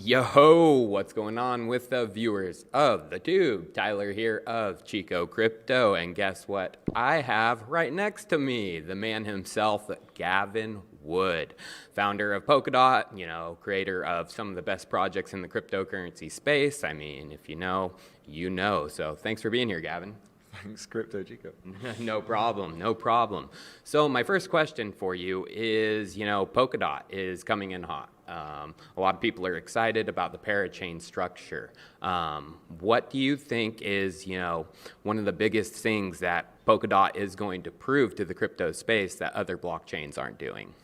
Yo, what's going on with the viewers of the tube? Tyler here of Chico Crypto, and guess what? I have right next to me the man himself, Gavin Wood, founder of Polkadot, creator of some of the best projects in the cryptocurrency space. I mean, if you know, you know. So thanks for being here, Gavin. Thanks, Crypto Chico. No problem, no problem. So my first question for you is, Polkadot is coming in hot. A lot of people are excited about the Parachain structure. What do you think is, one of the biggest things that Polkadot is going to prove to the crypto space that other blockchains aren't doing?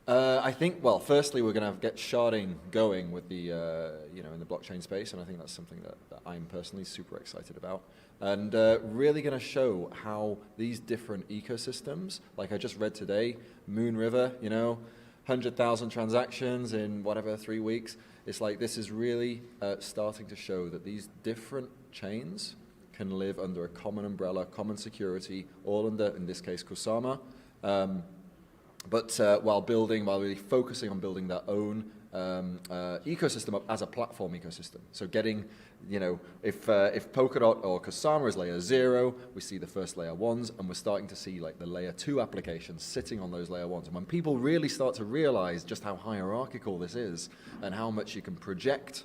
I think, well, firstly, we're going to get sharding going with the, in the blockchain space, and I think that's something that I'm personally super excited about. And really going to show how these different ecosystems, like I just read today, Moon River, 100,000 transactions in 3 weeks. It's like this is really starting to show that these different chains can live under a common umbrella, common security, all under, in this case, Kusama. But while really focusing on building their own ecosystem up as a platform ecosystem. So getting, if Polkadot or Kusama is layer 0, we see the first layer 1s, and we're starting to see like the layer 2 applications sitting on those layer 1s. And when people really start to realize just how hierarchical this is and how much you can project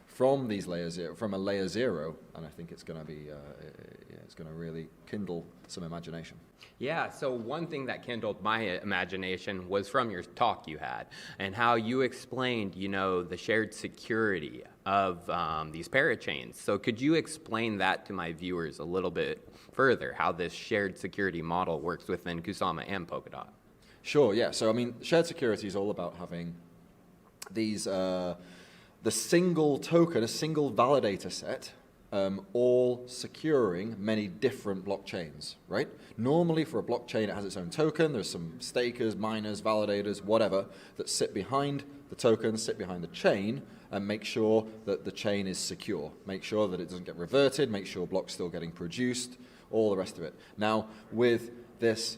from these from a layer 0, and I think it's going to be, it's going to really kindle some imagination. Yeah, so one thing that kindled my imagination was from your talk you had and how you explained, the shared security of these parachains. So could you explain that to my viewers a little bit further, how this shared security model works within Kusama and Polkadot? Sure, yeah. So, shared security is all about having these, the single token, a single validator set, all securing many different blockchains, right? Normally for a blockchain, it has its own token. There's some stakers, miners, validators, whatever, that sit behind the token, sit behind the chain, and make sure that the chain is secure. Make sure that it doesn't get reverted, make sure blocks still getting produced, all the rest of it. Now, with this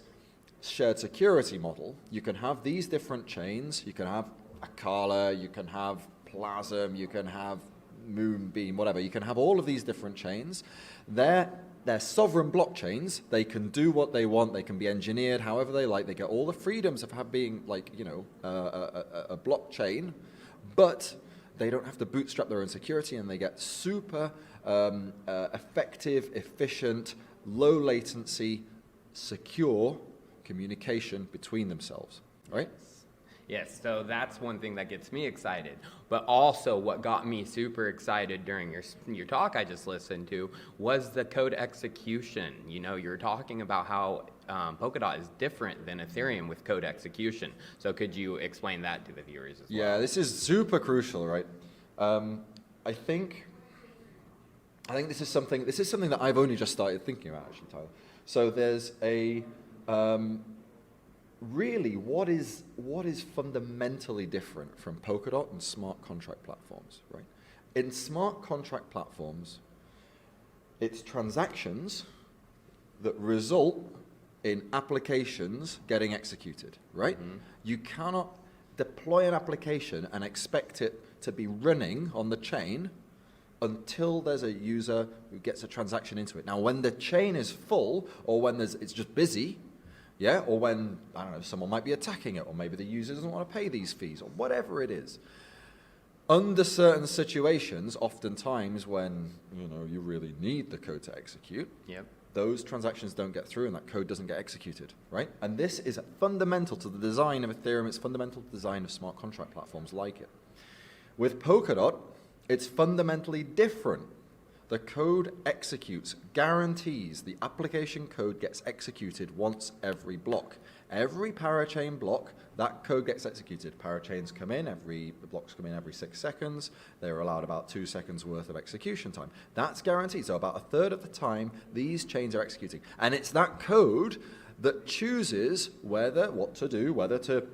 shared security model, you can have these different chains. You can have Akala, you can have Plasm, you can have Moonbeam, whatever. You can have all of these different chains. They're sovereign blockchains. They can do what they want. They can be engineered however they like. They get all the freedoms of being like, a blockchain, but they don't have to bootstrap their own security, and they get super effective, efficient, low latency, secure communication between themselves, right? Yes, so that's one thing that gets me excited. But also what got me super excited during your talk I just listened to was the code execution. You're talking about how Polkadot is different than Ethereum with code execution. So could you explain that to the viewers as well? Yeah, this is super crucial, right? I think this is something that I've only just started thinking about, actually, Tyler. So there's a really, what is fundamentally different from Polkadot and smart contract platforms, right? In smart contract platforms, it's transactions that result in applications getting executed, right? Mm-hmm. You cannot deploy an application and expect it to be running on the chain until there's a user who gets a transaction into it. Now, when the chain is full, or when it's just busy, yeah, or when, I don't know, someone might be attacking it, or maybe the user doesn't want to pay these fees, or whatever it is. Under certain situations, oftentimes when, you really need the code to execute, yep, those transactions don't get through and that code doesn't get executed, right? And this is fundamental to the design of Ethereum. It's fundamental to the design of smart contract platforms like it. With Polkadot, it's fundamentally different. The code executes, guarantees the application code gets executed once every block. Every parachain block, that code gets executed. Parachains come in, the blocks come in every 6 seconds. They're allowed about 2 seconds worth of execution time. That's guaranteed. So about a third of the time, these chains are executing. And it's that code that chooses what to do, whether to,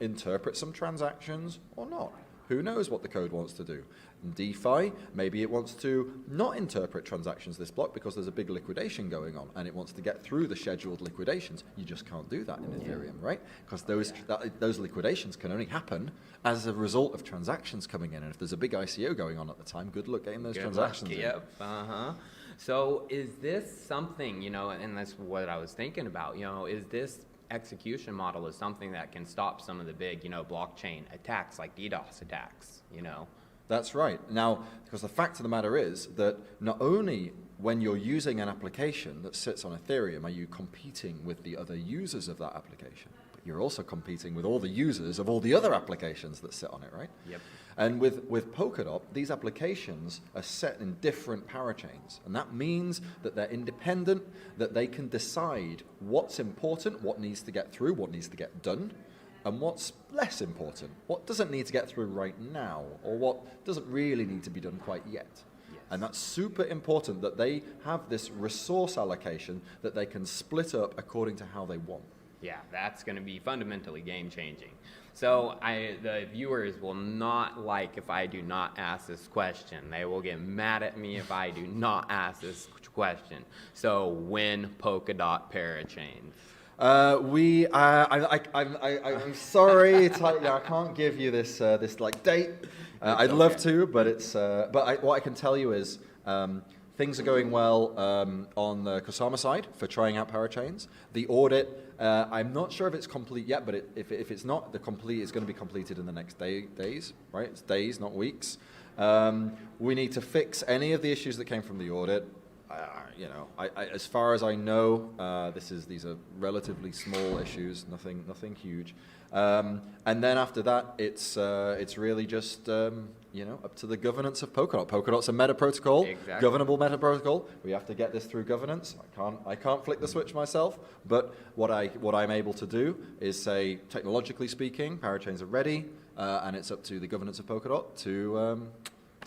interpret some transactions or not. Who knows what the code wants to do? In DeFi, maybe it wants to not interpret transactions this block because there's a big liquidation going on and it wants to get through the scheduled liquidations. You just can't do that in Ethereum, right? Because those liquidations can only happen as a result of transactions coming in. And if there's a big ICO going on at the time, good luck getting those transactions in. Yep. So is this something, and that's what I was thinking about, is this execution model is something that can stop some of the big, blockchain attacks like DDoS attacks, That's right. Now, because the fact of the matter is that not only when you're using an application that sits on Ethereum are you competing with the other users of that application, but you're also competing with all the users of all the other applications that sit on it, right? Yep. And with Polkadot, these applications are set in different parachains. And that means that they're independent, that they can decide what's important, what needs to get through, what needs to get done, and what's less important, what doesn't need to get through right now, or what doesn't really need to be done quite yet. Yes. And that's super important that they have this resource allocation that they can split up according to how they want. Yeah, that's going to be fundamentally game-changing. So the viewers will not like if I do not ask this question. They will get mad at me if I do not ask this question. So when Polkadot Parachain? I'm sorry, I can't give you this date. I'd love to, but what I can tell you is things are going well on the Kusama side for trying out parachains. The audit, I'm not sure if it's complete yet, but if it's not, the complete is going to be completed in the next days, right? It's days, not weeks. We need to fix any of the issues that came from the audit. As far as I know, these are relatively small issues, nothing huge. And then after that, it's really just up to the governance of Polkadot. Polkadot's a meta protocol, exactly. Governable meta protocol. We have to get this through governance. I can't flick the switch myself, but what I'm able to do is say, technologically speaking, parachains are ready, and it's up to the governance of Polkadot to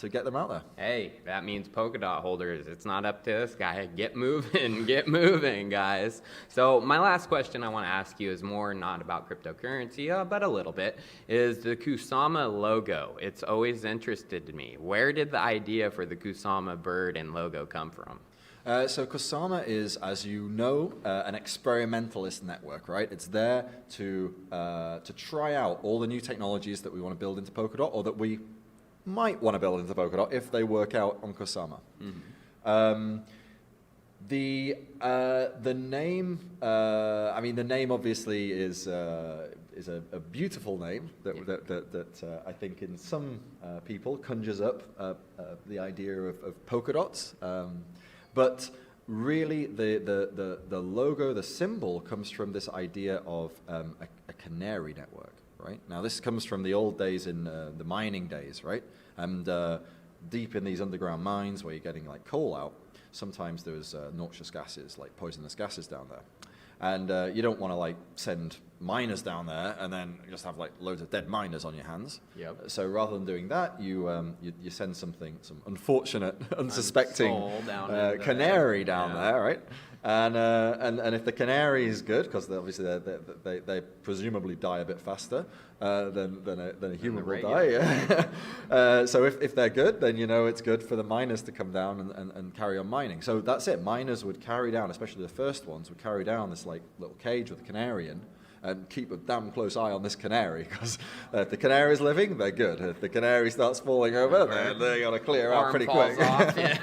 get them out there. Hey, that means Polkadot holders. It's not up to us, guys. Get moving, guys. So my last question I want to ask you is more not about cryptocurrency, but a little bit, is the Kusama logo. It's always interested me. Where did the idea for the Kusama bird and logo come from? So Kusama is, as you know, an experimentalist network, right? It's there to try out all the new technologies that we want to build into Polkadot, or that we might want to build into Polkadot if they work out on Kusama. Mm-hmm. The name, the name obviously is a beautiful name that I think in some people conjures up the idea of polka dots. But really, the logo, the symbol, comes from this idea of a canary network. Right? Now, this comes from the old days in the mining days, right? And deep in these underground mines where you're getting like coal out, sometimes there's noxious gases, like poisonous gases down there. And you don't want to like send miners down there and then just have like loads of dead miners on your hands. Yep. So rather than doing that, you send some unfortunate, unsuspecting canary down there, right? And if the canary is good, because obviously they presumably die a bit faster than a human will die. So if they're good, then it's good for the miners to come down and carry on mining. So that's it. Miners would carry down, especially the first ones, would carry down this like little cage with a canary in, and keep a damn close eye on this canary, because if the canary is living, they're good. If the canary starts falling over, they're going to clear out pretty quick. Off, yeah.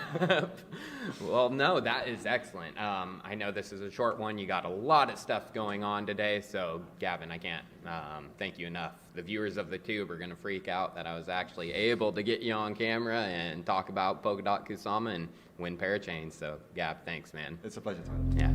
Well, no, that is excellent. I know this is a short one. You got a lot of stuff going on today, so Gavin, I can't thank you enough. The viewers of the tube are going to freak out that I was actually able to get you on camera and talk about Polkadot Kusama and win Parachain. So, Gav, thanks, man. It's a pleasure, Tyler. Yeah.